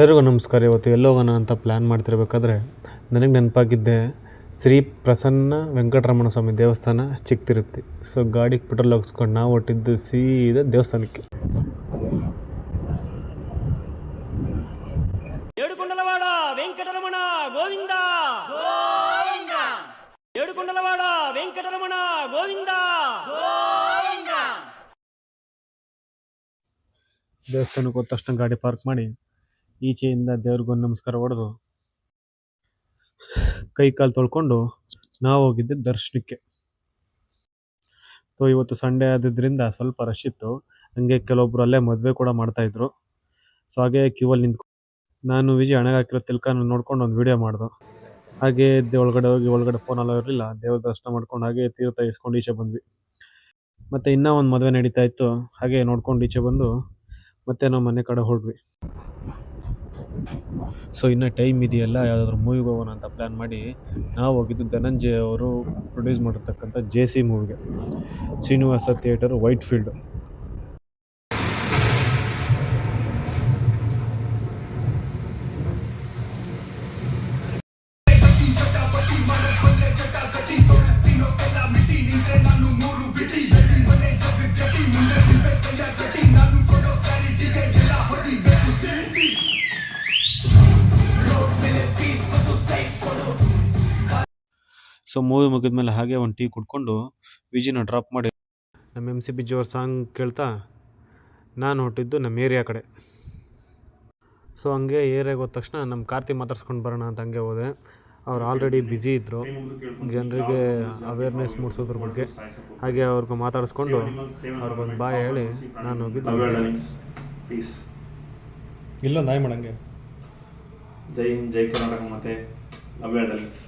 ಎಲ್ರಿಗೂ ನಮಸ್ಕಾರ. ಇವತ್ತು ಎಲ್ಲೋಗೋಣ ಅಂತ ಪ್ಲ್ಯಾನ್ ಮಾಡ್ತಿರ್ಬೇಕಾದ್ರೆ ನನಗೆ ನೆನಪಾಗಿದ್ದೆ ಶ್ರೀ ಪ್ರಸನ್ನ ವೆಂಕಟರಮಣ ಸ್ವಾಮಿ ದೇವಸ್ಥಾನ ಚಿಕ್ಕತಿರುಪತಿ. ಸೊ ಗಾಡಿಗೆ ಪೆಟ್ರೋಲ್ ಹಾಕ್ಸ್ಕೊಂಡು ನಾವು ಹೊಟ್ಟಿದ್ದು ಸೀದಾ ದೇವಸ್ಥಾನಕ್ಕೆ. ఏడుకొండలవాడ వెంకటరమణ గోవింద ఏడుకొండలవాడ వెంకటరమణ గోవింద. ದೇವಸ್ಥಾನಕ್ಕೆ ಹೋದ ತಕ್ಷಣ ಗಾಡಿ ಪಾರ್ಕ್ ಮಾಡಿ ಈಚೆಯಿಂದ ದೇವ್ರಿಗೊಂದು ನಮಸ್ಕಾರ ಹೊಡೆದು ಕೈ ಕಾಲು ತೊಳ್ಕೊಂಡು ನಾವು ಹೋಗಿದ್ದೆ ದರ್ಶನಕ್ಕೆ. ಸೊ ಇವತ್ತು ಸಂಡೇ ಆದಿದ್ದರಿಂದ ಸ್ವಲ್ಪ ರಶ್ ಇತ್ತು. ಹಂಗೆ ಕೆಲವೊಬ್ರು ಅಲ್ಲೇ ಮದುವೆ ಕೂಡ ಮಾಡ್ತಾಯಿದ್ರು. ಸೊ ಹಾಗೆ ಕ್ಯೂವಲ್ಲಿ ನಿಂತ್ಕೊಂಡು ನಾನು ವಿಜಯ್ ಹಣೆಗೆ ಹಾಕಿರೋ ತಿಲ್ಕನ ನೋಡ್ಕೊಂಡು ಒಂದು ವಿಡಿಯೋ ಮಾಡ್ದೆ. ಹಾಗೆ ಒಳಗಡೆ ಹೋಗಿ ಒಳಗಡೆ ಫೋನೆಲ್ಲ ಇರಲಿಲ್ಲ, ದೇವ್ರ ದರ್ಶನ ಮಾಡ್ಕೊಂಡು ಹಾಗೆ ತೀರ್ಥ ಇಸ್ಕೊಂಡು ಈಚೆ ಬಂದ್ವಿ. ಮತ್ತು ಇನ್ನೂ ಒಂದು ಮದುವೆ ನಡೀತಾ ಇತ್ತು, ಹಾಗೆ ನೋಡ್ಕೊಂಡು ಈಚೆ ಬಂದು ಮತ್ತೆ ನಾವು ಮನೆ ಕಡೆ ಹೊರಡ್ವಿ. ಸೊ ಇನ್ನೂ ಟೈಮ್ ಇದೆಯಲ್ಲ, ಯಾವುದಾದ್ರೂ ಮೂವಿಗೆ ಹೋಗೋಣ ಅಂತ ಪ್ಲ್ಯಾನ್ ಮಾಡಿ ನಾವು ಹೋಗಿದ್ದು ಧನಂಜಯ್ ಅವರು ಪ್ರೊಡ್ಯೂಸ್ ಮಾಡಿರ್ತಕ್ಕಂಥ JC ಮೂವಿಗೆ, Srinivasa theatre, Whitefield. So movie ಮುಗಿದ್ಮೇಲೆ ಹಾಗೆ ಒಂದು ಟೀ ಕುಡ್ಕೊಂಡು ವಿಜಿನ ಡ್ರಾಪ್ ಮಾಡಿ ನಮ್ಮ MC ಬಿಜ್ಜಿ ಅವ್ರ ಸಾಂಗ್ ಕೇಳ್ತಾ ನಾನು ಹೊರಟಿದ್ದು ನಮ್ಮ ಏರಿಯಾ ಕಡೆ. ಸೊ ಹಂಗೆ ಏರಿಯಾಗೆ ಹೋದ ತಕ್ಷಣ ನಮ್ಮ ಕಾರ್ತಿ ಮಾತಾಡ್ಸ್ಕೊಂಡು ಬರೋಣ ಅಂತ ಹಂಗೆ ಹೋದೆ. ಅವ್ರು ಆಲ್ರೆಡಿ ಬ್ಯುಸಿ ಇದ್ದರು, ಜನರಿಗೆ ಅವೇರ್ನೆಸ್ ಮೂಡಿಸೋದ್ರ ಬಗ್ಗೆ. ಹಾಗೆ ಅವ್ರಿಗೆ ಮಾತಾಡಿಸ್ಕೊಂಡು ಅವ್ರಿಗೊಂದು ಬಾಯ್ ಹೇಳಿ ನಾನು ಹೋಗಿದ್ದು. ಇಲ್ಲೊಂದು ಆಯ್ ಮಾಡಂಗೆ ಜೈ ಹಿಂದ್, ಜೈ ಕರ್ನಾಟಕ, ಮತ್ತೆ ಲವ್ ಯು ಡಾರ್ಲಿಂಗ್ಸ್.